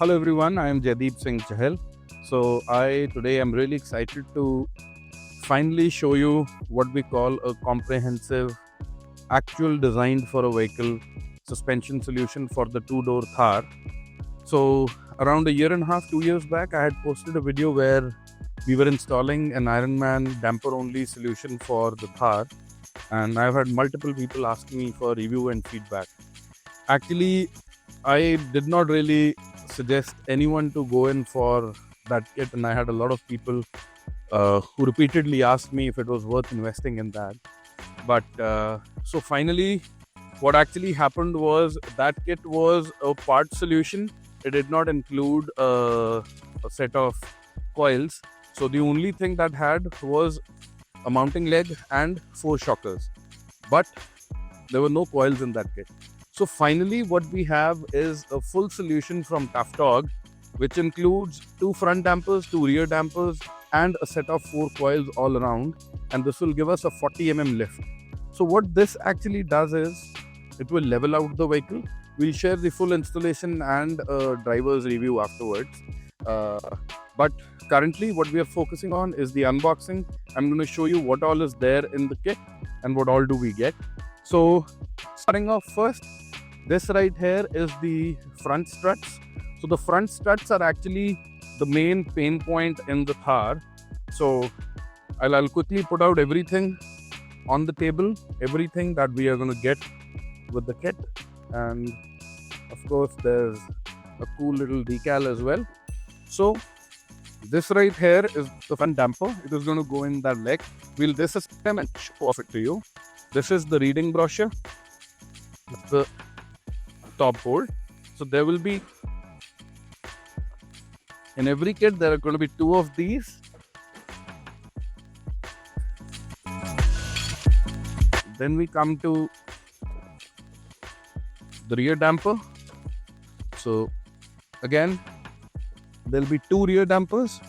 Hello everyone, I am Jaideep Singh Chahal. Today I'm really excited to finally show you what we call a comprehensive actual designed for a vehicle suspension solution for the two-door Thar. So around a year and a half, 2 years back, I had posted a video where we were installing an Ironman damper only solution for the Thar, and I've had multiple people ask me for review and feedback. Actually, I did not really suggest anyone to go in for that kit, and I had a lot of people who repeatedly asked me if it was worth investing in that. But so finally, what actually happened was that kit was a part solution. It did not include a set of coils. So the only thing that had was a mounting leg and 4 shockers. But there were no coils in that kit. So finally, what we have is a full solution from ToughDog, which includes 2 front dampers, 2 rear dampers, and a set of 4 coils all around. And this will give us a 40 mm lift. So what this actually does is, it will level out the vehicle. We'll share the full installation and driver's review afterwards. But currently, what we are focusing on is the unboxing. I'm going to show you what all is there in the kit and what all do we get. So starting off first, this right here is the front struts. So the front struts are actually the main pain point in the Thar. So I'll quickly put out everything on the table, everything that we are going to get with the kit. And of course, there's a cool little decal as well. So this right here is the front damper. It is going to go in that leg. We'll disassemble and show off it to you. This is the reading brochure. That's the top board. So there will be, in every kit, there are going to be 2 of these. Then we come to the rear damper. So again, there'll be 2 rear dampers.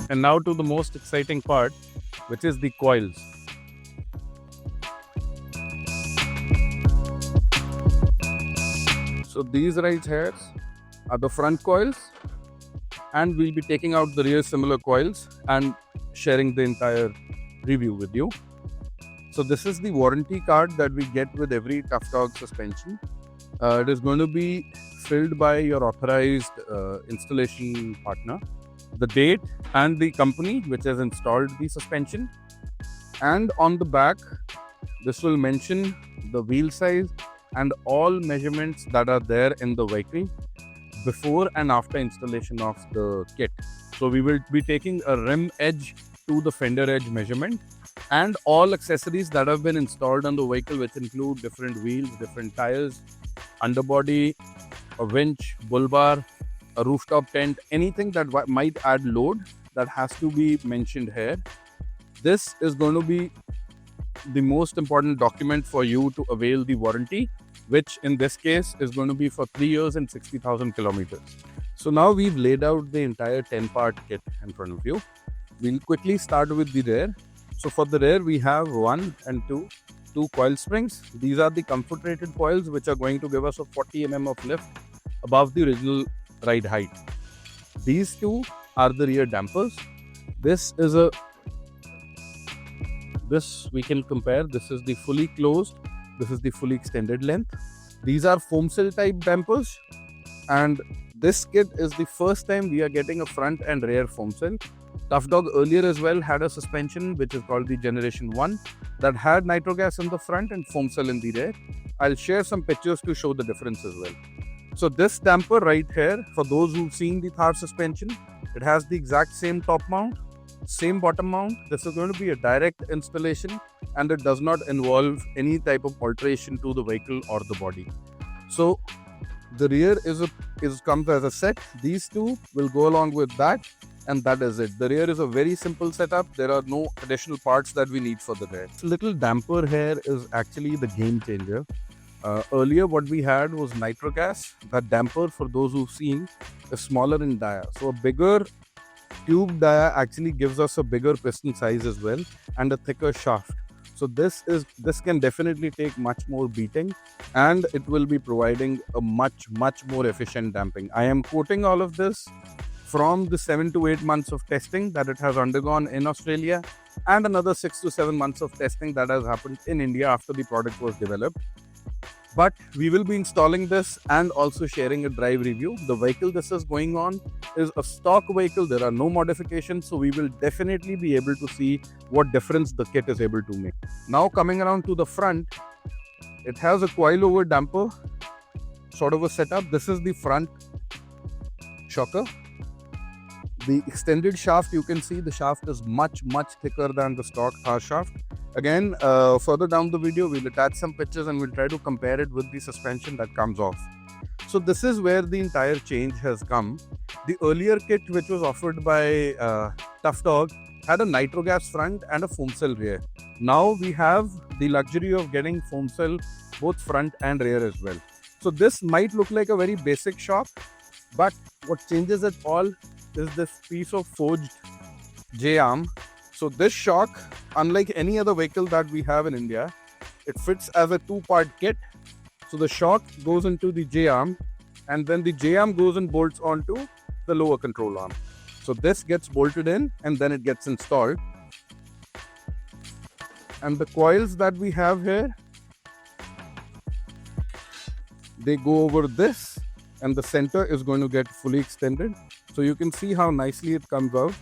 And now to the most exciting part, which is the coils. So these right here are the front coils, and we'll be taking out the rear similar coils and sharing the entire review with you. So this is the warranty card that we get with every ToughDog suspension. It is going to be filled by your authorized installation partner, the date and the company which has installed the suspension, and on the back this will mention the wheel size and all measurements that are there in the vehicle before and after installation of the kit. So we will be taking a rim edge to the fender edge measurement and all accessories that have been installed on the vehicle, which include different wheels, different tires, underbody, a winch, bull bar, a rooftop tent, anything that might add load, that has to be mentioned here. This is going to be the most important document for you to avail the warranty, which in this case is going to be for 3 years and 60,000 kilometers. So now we've laid out the entire 10-part kit in front of you. We'll quickly start with the rear. So for the rear, we have 1 and 2 coil springs. These are the comfort rated coils, which are going to give us a 40 mm of lift above the original ride height. These 2 are the rear dampers. This we can compare. This is the fully closed. This is the fully extended length. These are Foamcell type dampers, and this kit is the first time we are getting a front and rear Foamcell. ToughDog earlier as well had a suspension which is called the Generation 1 that had nitrogas in the front and Foamcell in the rear. I'll share some pictures to show the difference as well. So this damper right here, for those who've seen the Thar suspension, it has the exact same top mount, same bottom mount. This is going to be a direct installation, and it does not involve any type of alteration to the vehicle or the body. So the rear comes as a set. These 2 will go along with that, and that is it. The rear is a very simple setup. There are no additional parts that we need for the rear. This little damper here is actually the game changer. Earlier what we had was nitrogas. That damper, for those who've seen, is smaller in dia. So a bigger tube dia actually gives us a bigger piston size as well and a thicker shaft. So this can definitely take much more beating, and it will be providing a much more efficient damping. I am quoting all of this from the 7 to 8 months of testing that it has undergone in Australia, and another 6 to 7 months of testing that has happened in India after the product was developed. But we will be installing this and also sharing a drive review. The vehicle this is going on is a stock vehicle. There are no modifications, so we will definitely be able to see what difference the kit is able to make. Now coming around to the front, it has a coil over damper sort of a setup. This is the front shocker. The extended shaft, you can see the shaft is much thicker than the stock Thar shaft. Again, further down the video, we'll attach some pictures and we'll try to compare it with the suspension that comes off. So this is where the entire change has come. The earlier kit, which was offered by ToughDog, had a nitro gas front and a Foamcell rear. Now we have the luxury of getting Foamcell both front and rear as well. So this might look like a very basic shock, but what changes it all is this piece of forged J-arm. So this shock, unlike any other vehicle that we have in India, it fits as a two-part kit. So the shock goes into the J-arm, and then the J-arm goes and bolts onto the lower control arm. So this gets bolted in and then it gets installed. And the coils that we have here, they go over this, and the center is going to get fully extended. So you can see how nicely it comes out.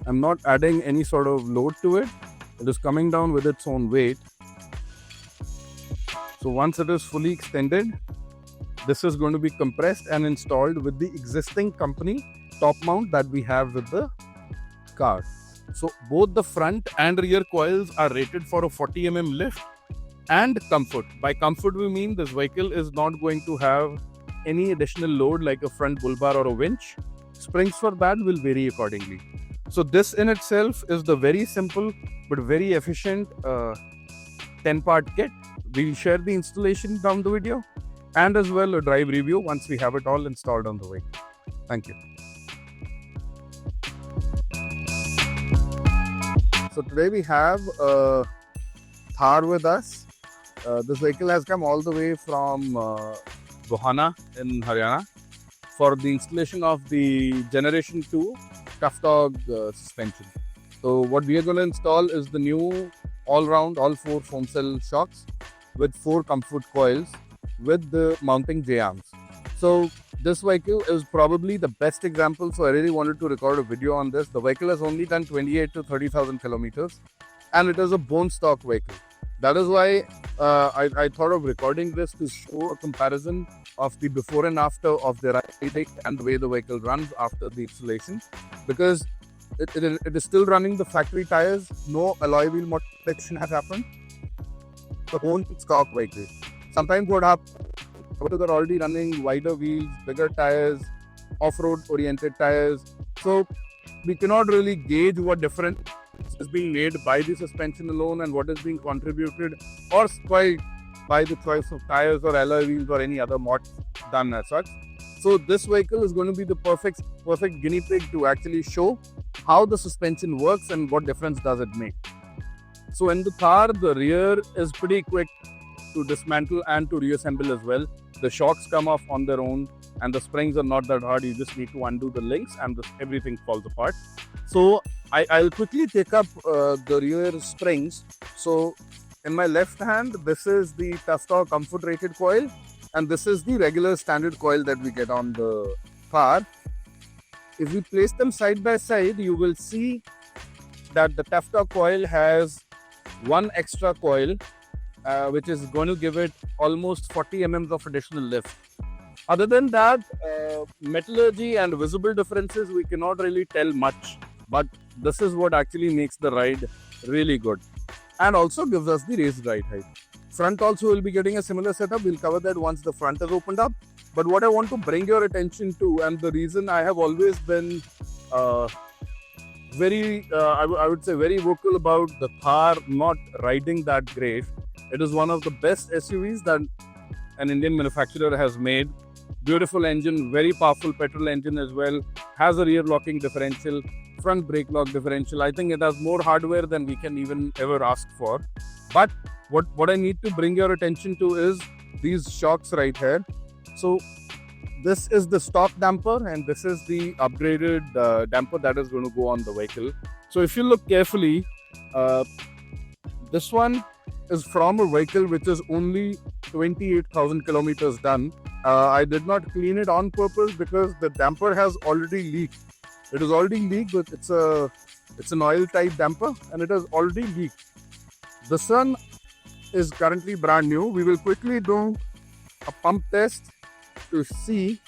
I'm not adding any sort of load to it. It is coming down with its own weight. So once it is fully extended, this is going to be compressed and installed with the existing company top mount that we have with the car. So both the front and rear coils are rated for a 40 mm lift and comfort. By comfort, we mean this vehicle is not going to have any additional load like a front bull bar or a winch. Springs for that will vary accordingly. So this in itself is the very simple but very efficient 10-part kit. We'll share the installation down the video and as well a drive review once we have it all installed on the way. Thank you. So today we have Thar with us. This vehicle has come all the way from Gohana in Haryana for the installation of the Generation 2 ToughDog suspension. So what we are going to install is the new all-round, all 4 Foamcell shocks with 4 comfort coils with the mounting J-arms. So this vehicle is probably the best example, so I really wanted to record a video on this. The vehicle has only done 28 to 30,000 kilometers and it is a bone stock vehicle. That is why I thought of recording this to show a comparison of the before and after of the riding and the way the vehicle runs after the installation, because it is still running the factory tires. No alloy wheel modification has happened. The bone stock vehicle. Sometimes what happens, they're already running wider wheels, bigger tires, off-road oriented tires. So we cannot really gauge what difference is being made by the suspension alone and what is being contributed or spoiled by the choice of tires or alloy wheels or any other mods done as such. So this vehicle is going to be the perfect guinea pig to actually show how the suspension works and what difference does it make. So in the Thar, the rear is pretty quick to dismantle and to reassemble as well. The shocks come off on their own and the springs are not that hard. You just need to undo the links and everything falls apart. So I'll quickly take up the rear springs. So in my left hand, this is the ToughDog comfort rated coil and this is the regular standard coil that we get on the Thar. If we place them side by side, you will see that the ToughDog coil has one extra coil which is going to give it almost 40 mm of additional lift. Other than that, metallurgy and visible differences we cannot really tell much, but this is what actually makes the ride really good and also gives us the raised ride height. Front also will be getting a similar setup. We'll cover that once the front is opened up. But what I want to bring your attention to, and the reason I have always been I would say very vocal about the Thar not riding that great. It is one of the best SUVs that an Indian manufacturer has made. Beautiful engine, very powerful petrol engine as well, has a rear locking differential, front brake lock differential. I think it has more hardware than we can even ever ask for. But what I need to bring your attention to is these shocks right here. So this is the stock damper and this is the upgraded damper that is going to go on the vehicle. So if you look carefully, this one is from a vehicle which is only 28,000 kilometers done. I did not clean it on purpose because the damper has already leaked. It is already leaked, but it's an oil type damper and it has already leaked. This one is currently brand new. We will quickly do a pump test to see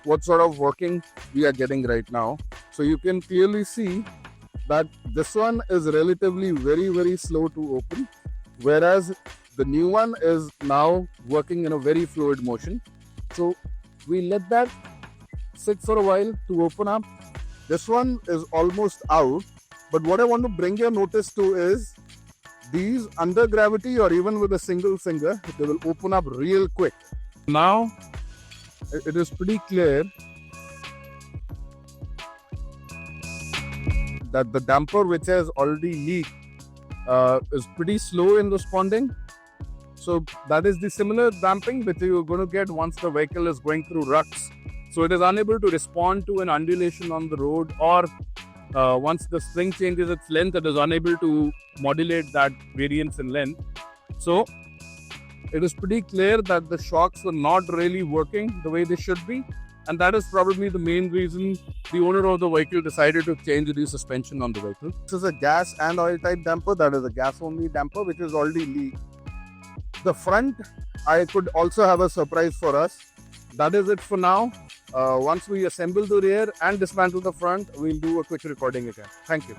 what sort of working we are getting right now. So you can clearly see that this one is relatively very slow to open, whereas the new one is now working in a very fluid motion. So we let that sit for a while to open up. This one is almost out, but what I want to bring your notice to is these under gravity or even with a single finger, they will open up real quick. Now it is pretty clear that the damper, which has already leaked, is pretty slow in responding. So that is the similar damping that you're going to get once the vehicle is going through ruts. So it is unable to respond to an undulation on the road, or once the spring changes its length, it is unable to modulate that variance in length. So it is pretty clear that the shocks were not really working the way they should be. And that is probably the main reason the owner of the vehicle decided to change the suspension on the vehicle. This is a gas and oil type damper. That is a gas only damper which is already leaked. The front, I could also have a surprise for us. That is it for now. Once we assemble the rear and dismantle the front, we'll do a quick recording again. Thank you.